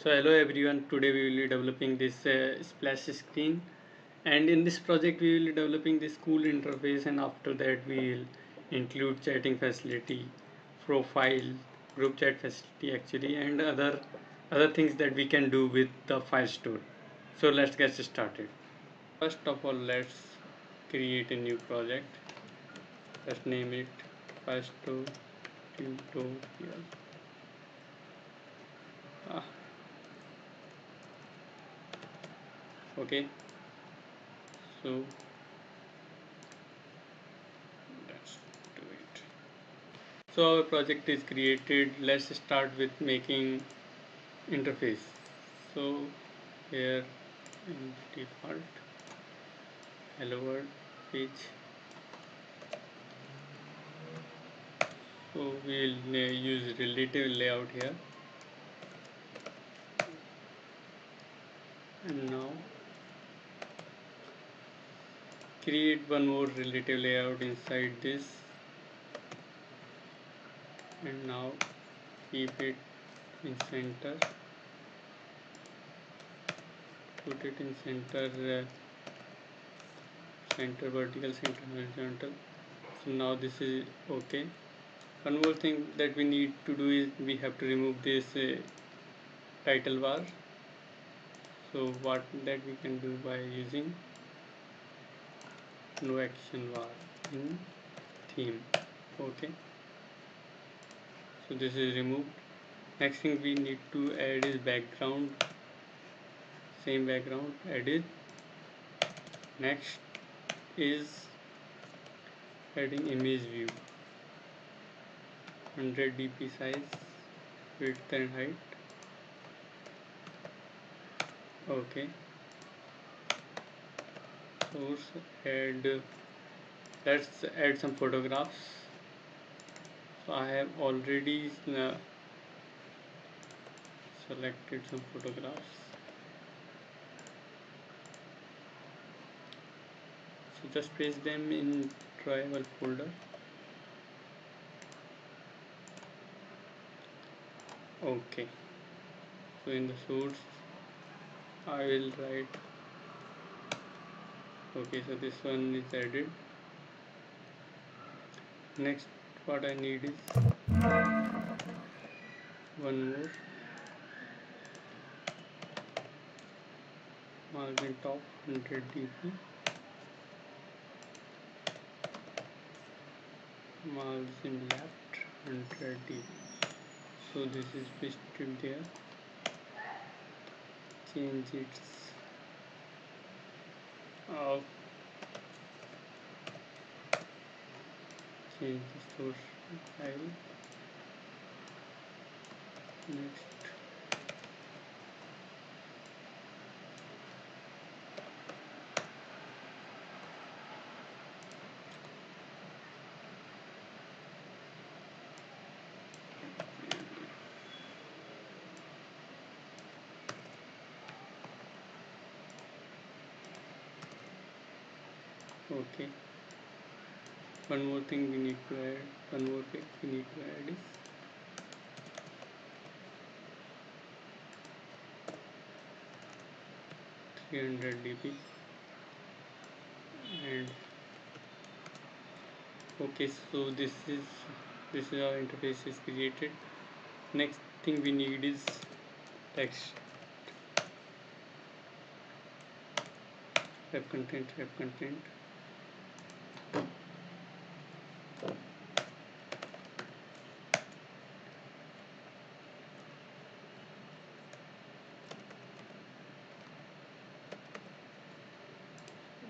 So hello everyone, today we will be developing this splash screen, and in this project we will be developing this cool interface, and after that we will include chatting facility, profile, group chat facility actually, and other things that we can do with the Firestore. So let's get started. First of all, let's create a new project. Let's name it Firestore tutorial. Ah, okay, so let's do it. So our project is created. Let's start with making interface. So here in default hello world page, so we will use relative layout here, and now create one more relative layout inside this, and now keep it in center, put it in center, center vertical, center horizontal. So now this is okay. One more thing that we need to do is we have to remove this title bar. So what that we can do by using no action bar in theme. Okay, so this is removed. Next thing we need to add is background. Same background added. Next is adding image view, 100 dp size, width and height. Okay, source add, let's add some photographs. So I have already selected some photographs. So just paste them in travel folder. Okay, so in the source I will write, okay, so this one is added. Next what I need is one more margin top 100 dp, margin left 100 dp. So this is pasted there. Change its change the source file. Next, okay, one more thing we need to add, one more thing we need to add is (300 dp), and okay, so this is our interface is created. Next thing we need is text, web content, web content.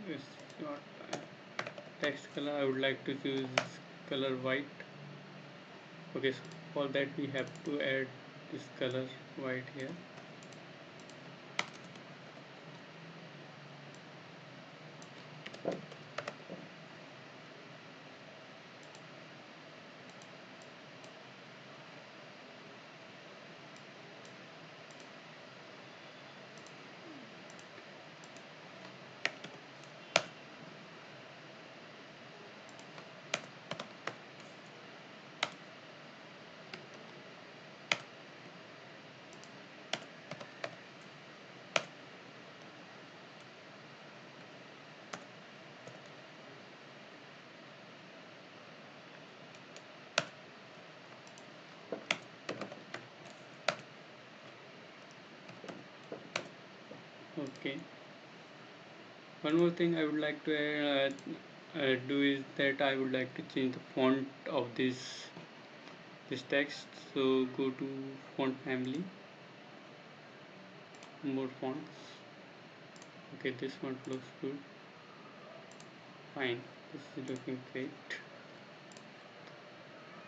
This not text color, I would like to choose color white. Okay, so for that we have to add this color white here. Okay. One more thing I would like to do is that I would like to change the font of this text. So go to font family, more fonts. Okay, this font looks good. Fine, this is looking great.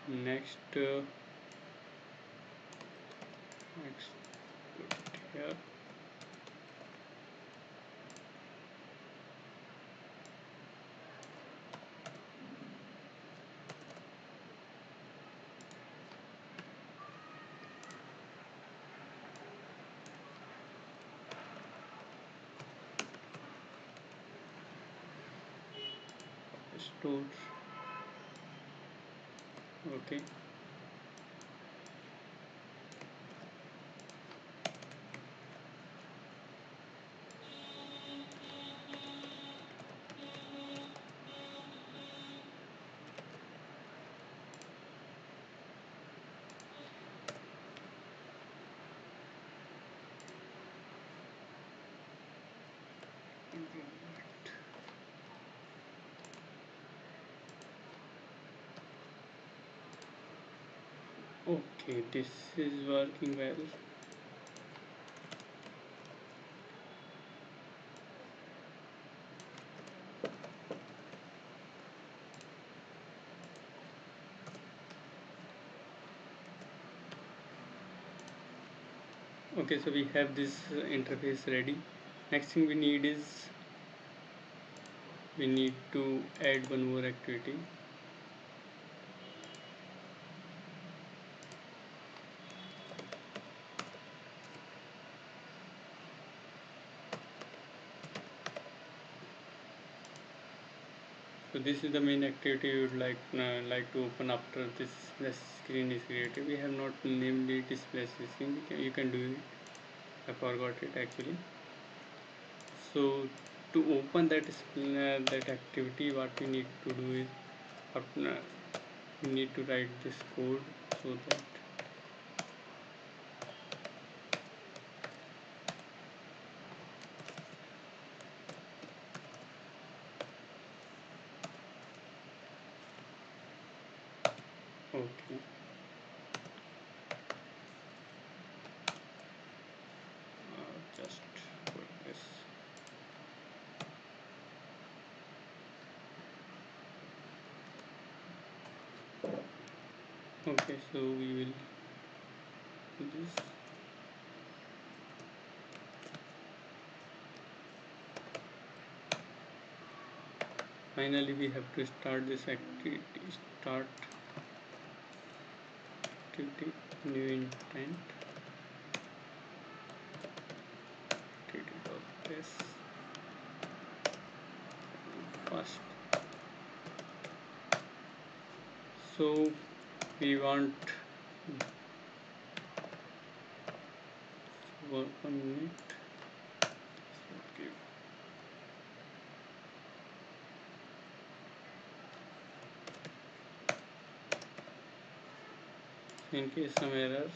Next, next put here. Store. Okay. Okay, this is working well. Okay, so we have this interface ready. Next thing we need is we need to add one more activity. So this is the main activity we would like to open after this splash screen is created. We have not named it splash screen. You can do it. I forgot it actually. So to open that activity, what we need to do is we need to write this code so that okay. Just put this. Okay, so we will do this. Finally, we have to start this activity. Start activity, new intent. Activity of this first. So we want work on it. Okay. In case some error,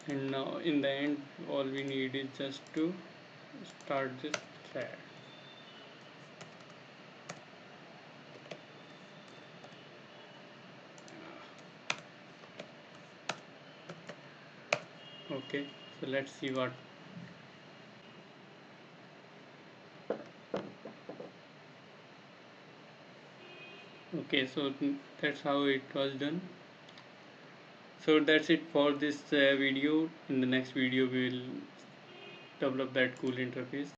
and now in the end all we need is just to start this thread. Okay, so let's see what. Okay, so that's how it was done. So that's it for this video. In the next video we will develop that cool interface.